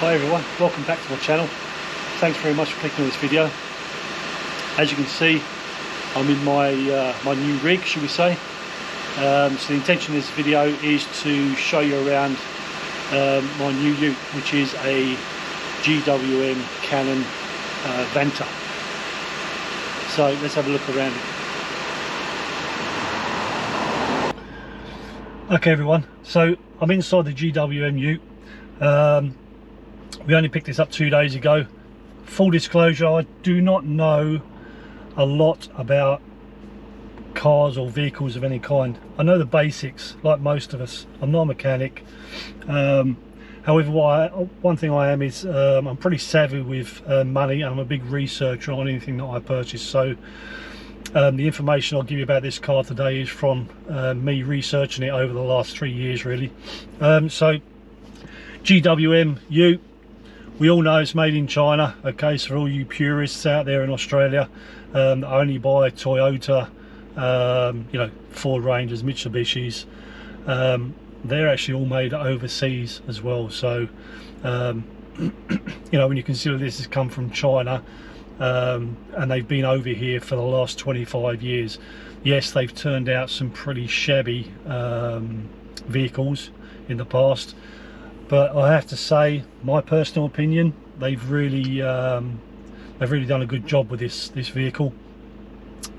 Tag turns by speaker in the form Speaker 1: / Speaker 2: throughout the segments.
Speaker 1: Hi everyone, welcome back to my channel. Thanks very much for clicking on this video. As you can see, I'm in my my new rig, should we say. So the intention of this video is to show you around my new ute, which is a GWM Canon Vanta. So let's have a look around it. Okay everyone, so I'm inside the GWM ute. We only picked this up 2 days ago. Full disclosure, I do not know a lot about cars or vehicles of any kind. I know the basics, like most of us. I'm not a mechanic. However, one thing I am is I'm pretty savvy with money, and I'm a big researcher on anything that I purchase. So the information I'll give you about this car today is from me researching it over the last 3 years, really. So GWM ute, we all know it's made in China. Okay, so for all you purists out there in Australia that only buy Toyota, you know, Ford Rangers, Mitsubishis, they're actually all made overseas as well. So you know, when you consider this has come from China, and they've been over here for the last 25 years, yes, they've turned out some pretty shabby vehicles in the past, but I have to say, my personal opinion, they've really done a good job with this vehicle.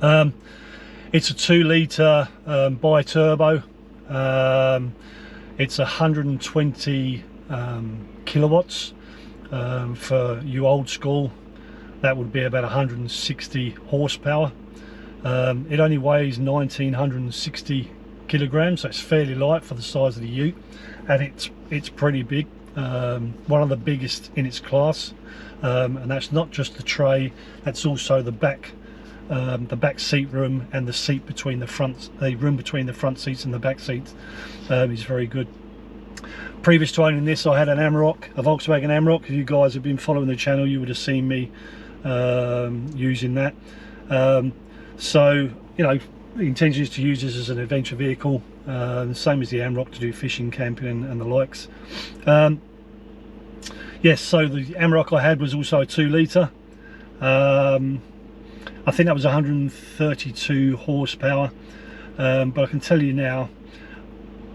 Speaker 1: It's a 2-litre bi-turbo. It's 120 kilowatts. For you old school, that would be about 160 horsepower. It only weighs 1960 kilograms, so it's fairly light for the size of the ute, and it's pretty big. One of the biggest in its class, and that's not just the tray, that's also the back seat room, and the seat between the room between the front seats and the back seats is very good. Previous to owning this, I had an Amarok, a Volkswagen Amarok. If you guys have been following the channel, you would have seen me using that. So you know, the intention is to use this as an adventure vehicle, same as the Amarok, to do fishing, camping and the likes. Yes, so the Amarok I had was also a 2-litre. I think that was 132 horsepower, but I can tell you now,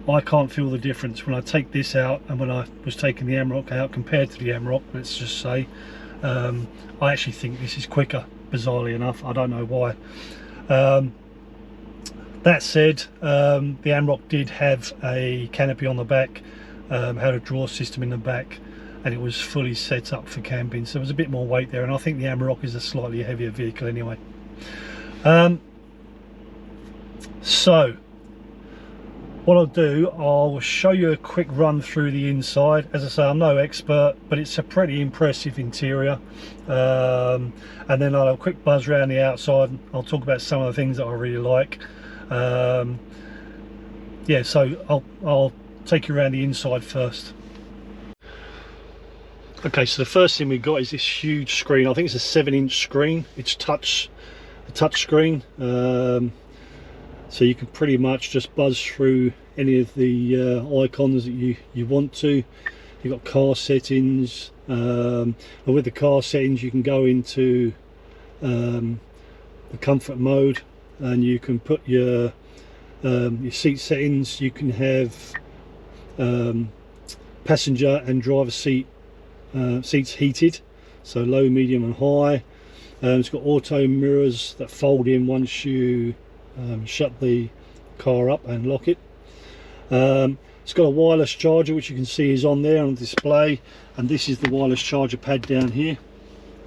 Speaker 1: I can't feel the difference when I take this out and when I was taking the Amarok out compared to the Amarok. Let's just say I actually think this is quicker, bizarrely enough. I don't know why. That said, the Amarok did have a canopy on the back, had a drawer system in the back, and it was fully set up for camping, so there was a bit more weight there, and I think the Amarok is a slightly heavier vehicle anyway. So what I'll do, I'll show you a quick run through the inside. As I say, I'm no expert, but it's a pretty impressive interior, and then I'll have a quick buzz around the outside. I'll talk about some of the things that I really like. Yeah, so I'll take you around the inside first. Okay, so the first thing we've got is this huge screen. I think it's a 7-inch screen. It's a touch screen, so you can pretty much just buzz through any of the icons that you want to. You've got car settings, and with the car settings you can go into the comfort mode, and you can put your seat settings. You can have passenger and driver seats heated, so low, medium and high. It's got auto mirrors that fold in once you shut the car up and lock it. It's got a wireless charger, which you can see is on there on display, and this is the wireless charger pad down here.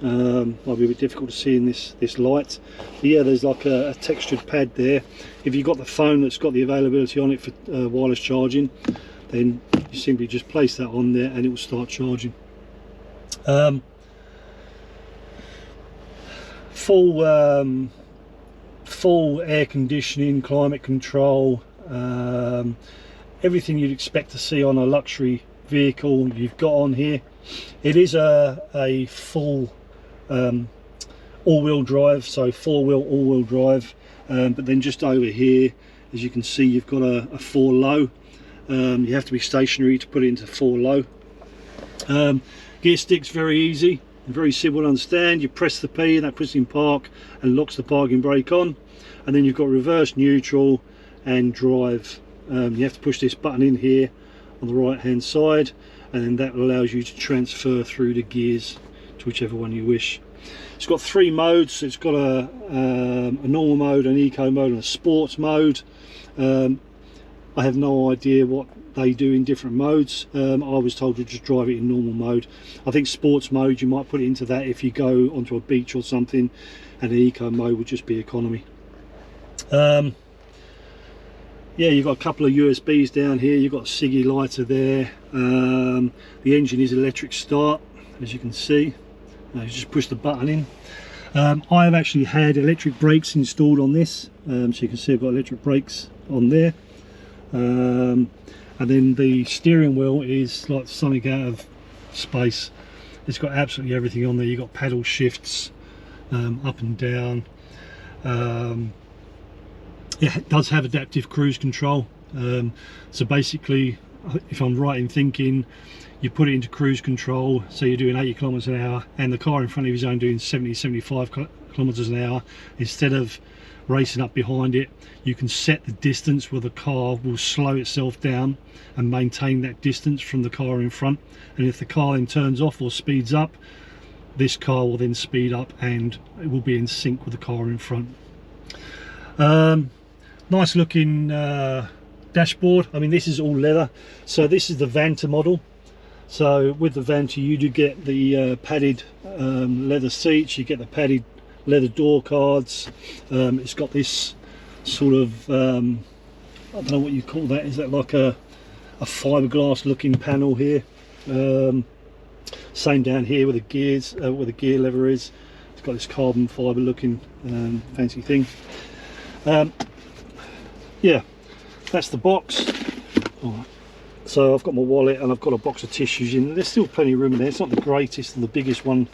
Speaker 1: Might be a bit difficult to see in this light, but yeah, there's like a textured pad there. If you've got the phone that's got the availability on it for wireless charging, then you simply just place that on there and it will start charging. Full air conditioning, climate control, everything you'd expect to see on a luxury vehicle you've got on here. It is a full all-wheel drive, so 4-wheel all-wheel drive, but then just over here, as you can see, you've got a 4 low. You have to be stationary to put it into 4 low. Gear stick's very easy and very simple to understand. You press the P and that puts it in park and locks the parking brake on, and then you've got reverse, neutral and drive. You have to push this button in here on the right hand side, and then that allows you to transfer through the gears to whichever one you wish. It's got 3 modes. It's got a normal mode, an eco mode and a sports mode. I have no idea what they do in different modes. I was told to just drive it in normal mode. I think sports mode, you might put it into that if you go onto a beach or something, and the eco mode would just be economy. Yeah, you've got a couple of USBs down here. You've got a Siggy lighter there. The engine is electric start, as you can see. You just push the button in. I have actually had electric brakes installed on this, so you can see I've got electric brakes on there. And then the steering wheel is like something out of space. It's got absolutely everything on there. You've got paddle shifts, up and down. It does have adaptive cruise control. So basically, if I'm right in thinking, you put it into cruise control, so you're doing 80 kilometers an hour and the car in front of you is only doing 70-75 kilometers an hour. Instead of racing up behind it, you can set the distance where the car will slow itself down and maintain that distance from the car in front, and if the car then turns off or speeds up, this car will then speed up and it will be in sync with the car in front. Nice looking dashboard. I mean, this is all leather, so this is the Vanta model. So with the Vanta you do get the padded leather seats, you get the padded leather door cards. It's got this sort of I don't know what you call that. Is that like a fiberglass looking panel here? Same down here with the gears, where the gear lever is. It's got this carbon fiber looking fancy thing. Yeah, that's the box. Right. So I've got my wallet and I've got a box of tissues in. There's still plenty of room in there. It's not the greatest and the biggest one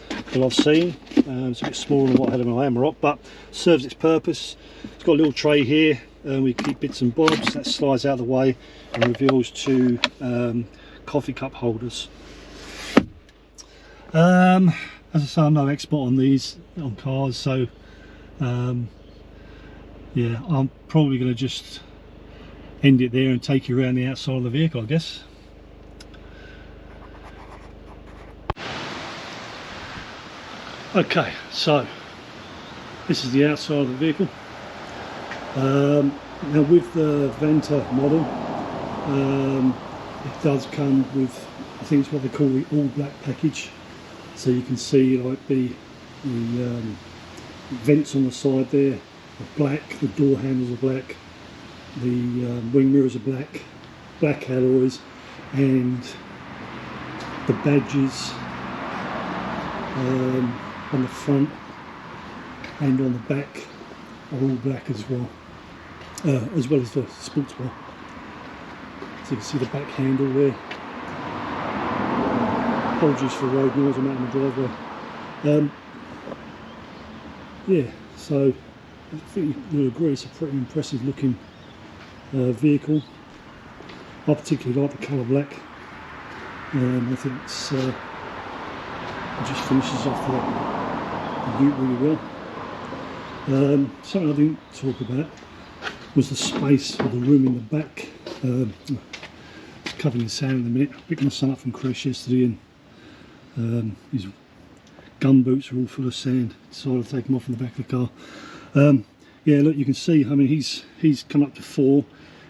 Speaker 1: that I've seen. It's a bit smaller than what I had in my Amarok, but serves its purpose. It's got a little tray here, and we keep bits and bobs. That slides out of the way and reveals 2 coffee cup holders. As I say, I'm no expert on these, on cars, so yeah, I'm probably going to just end it there and take you around the outside of the vehicle, I guess. Okay, so this is the outside of the vehicle. Now with the Vanta model, it does come with, I think it's what they call the all black package. So you can see like the vents on the side there are black, the door handles are black, the wing mirrors are black, black alloys, and the badges on the front and on the back are all black as well as the sports bar. So you can see the back handle there. Apologies for road noise, I'm out in the driveway. Yeah, so I think you'll agree it's a pretty impressive looking vehicle. I particularly like the colour black. I think it's, it just finishes off the ute really well. Something I didn't talk about was the space or the room in the back. It's covered in sand in a minute. I picked my son up from creche yesterday and his gum boots are all full of sand. Decided to take them off from the back of the car. Yeah, look, you can see, I mean, he's come up to 4.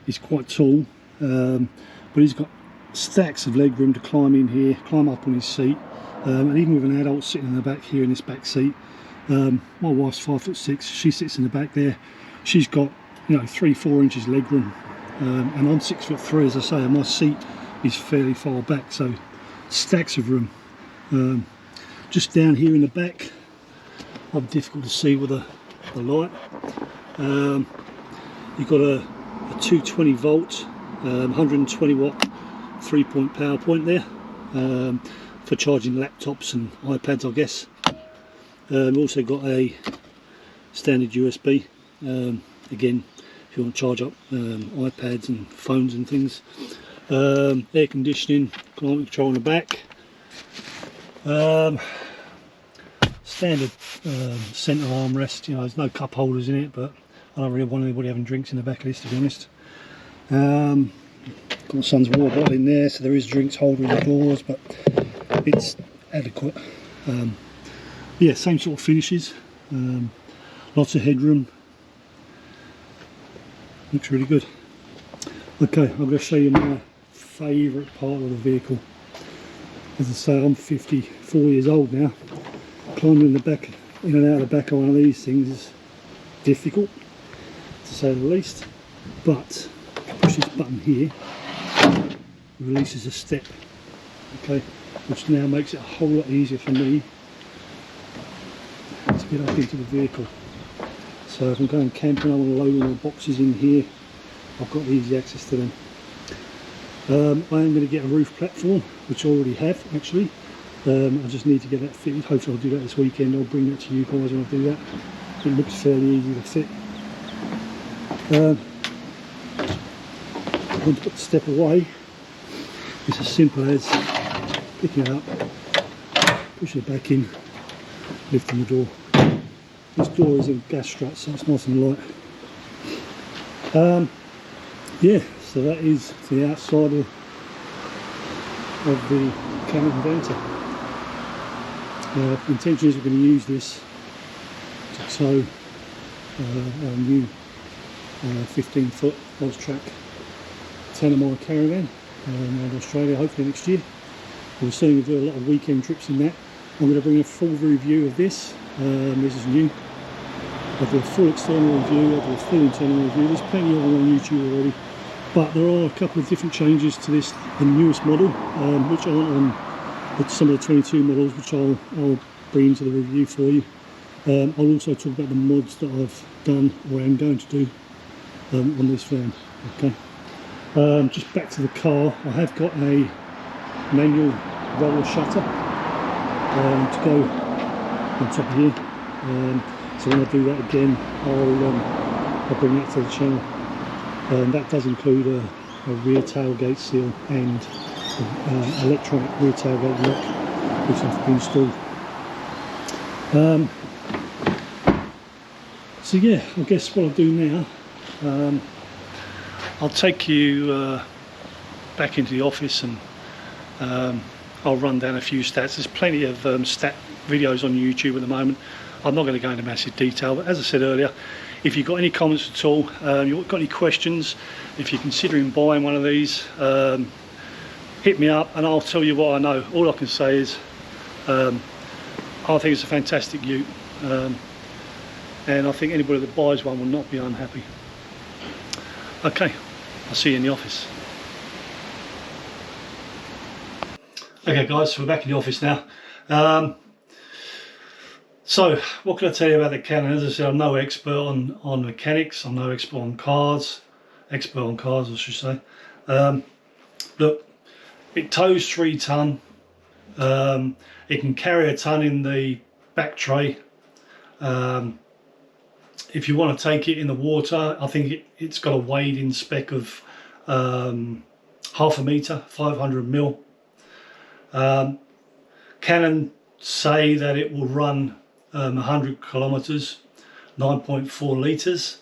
Speaker 1: He's quite tall, but he's got stacks of leg room to climb in here, climb up on his seat, and even with an adult sitting in the back here in this back seat. My wife's 5'6", she sits in the back there. She's got, you know, 3-4 inches leg room, and I'm 6'3", as I say, and my seat is fairly far back, so stacks of room. Just down here in the back, I'm difficult to see with the light. You've got a 220 volt, 120 watt 3-point power point there, for charging laptops and iPads, I guess. We've also got a standard USB, again if you want to charge up iPads and phones and things. Air conditioning, climate control on the back. Standard centre armrest. You know, there's no cup holders in it, but I don't really want anybody having drinks in the back of this, to be honest. Got my son's water bottle in there, so there is drinks holder in the doors, but it's adequate. Yeah, same sort of finishes. Lots of headroom. Looks really good. Okay, I'm going to show you my favourite part of the vehicle. As I say, I'm 54 years old now. Climbing in the back, in and out of the back of one of these things is difficult, to say the least. But if you push this button here, it releases a step. Okay, which now makes it a whole lot easier for me to get up into the vehicle. So if I'm going camping, I want to load all my boxes in here, I've got easy access to them. I am going to get a roof platform, which I already have actually. I just need to get that fitted. Hopefully I'll do that this weekend. I'll bring that to you guys when I do that. It looks fairly easy to fit. I'm going to put the step away. It's as simple as picking it up, pushing it back in, lifting the door. This door is a gas strut, so it's nice and light. Yeah, so that is the outside of the Canon Vanta. The intention is we're going to use this to tow our new 15-foot Austrac 10-mile caravan around Australia, hopefully next year. We're soon going to do a lot of weekend trips in that. I'm going to bring a full review of this. This is new. I'll do a full external review, I'll do a full internal review. There's plenty of them on YouTube already. But there are a couple of different changes to this, the newest model, which aren't on some of the 22 models, which I'll bring into the review for you. I'll also talk about the mods that I've done or am going to do on this van. Okay. Just back to the car, I have got a manual roller shutter to go on top of here. So when I do that again, I'll bring that to the channel. That does include a rear tailgate seal and electronic rear tailgate lock, which has to be installed. So yeah, I guess what I'll do now, I'll take you back into the office and I'll run down a few stats. There's plenty of stat videos on YouTube at the moment. I'm not going to go into massive detail, but as I said earlier, if you've got any comments at all, you've got any questions, if you're considering buying one of these, hit me up and I'll tell you what I know. All I can say is I think it's a fantastic ute, and I think anybody that buys one will not be unhappy. Okay, I'll see you in the office. Okay guys, so we're back in the office now. So what can I tell you about the Canon? As I said, I'm no expert on mechanics, I'm no expert on cars, I should say. Look, it tows 3 tonne, it can carry a tonne in the back tray. If you want to take it in the water, I think it's got a weighed-in spec of half a metre, 500 mil. Canon say that it will run 100 kilometres, 9.4 litres,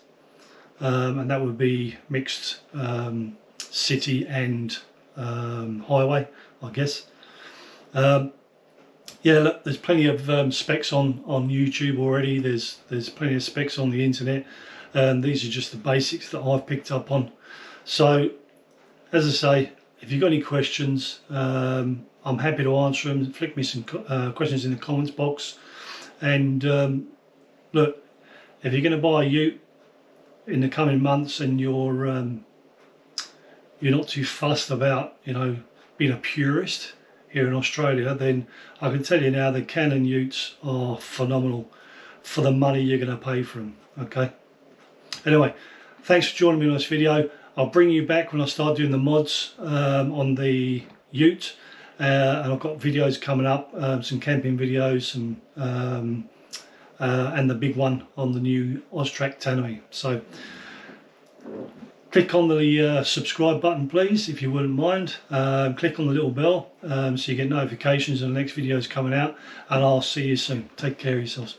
Speaker 1: and that would be mixed city and highway, I guess. Yeah, look, there's plenty of specs on YouTube already. There's plenty of specs on the internet, and these are just the basics that I've picked up on. So, as I say, if you've got any questions, I'm happy to answer them. Flick me some questions in the comments box. And look, if you're going to buy a ute in the coming months and you're not too fussed about, you know, being a purist here in Australia, then I can tell you now the Canon utes are phenomenal for the money you're going to pay for them. Okay. Anyway, thanks for joining me on this video. I'll bring you back when I start doing the mods on the ute. And I've got videos coming up, some camping videos, and the big one on the new Austrac tannoy. So Click on the subscribe button please, if you wouldn't mind. Click on the little bell so you get notifications when the next video is coming out, and I'll see you soon. Take care of yourselves.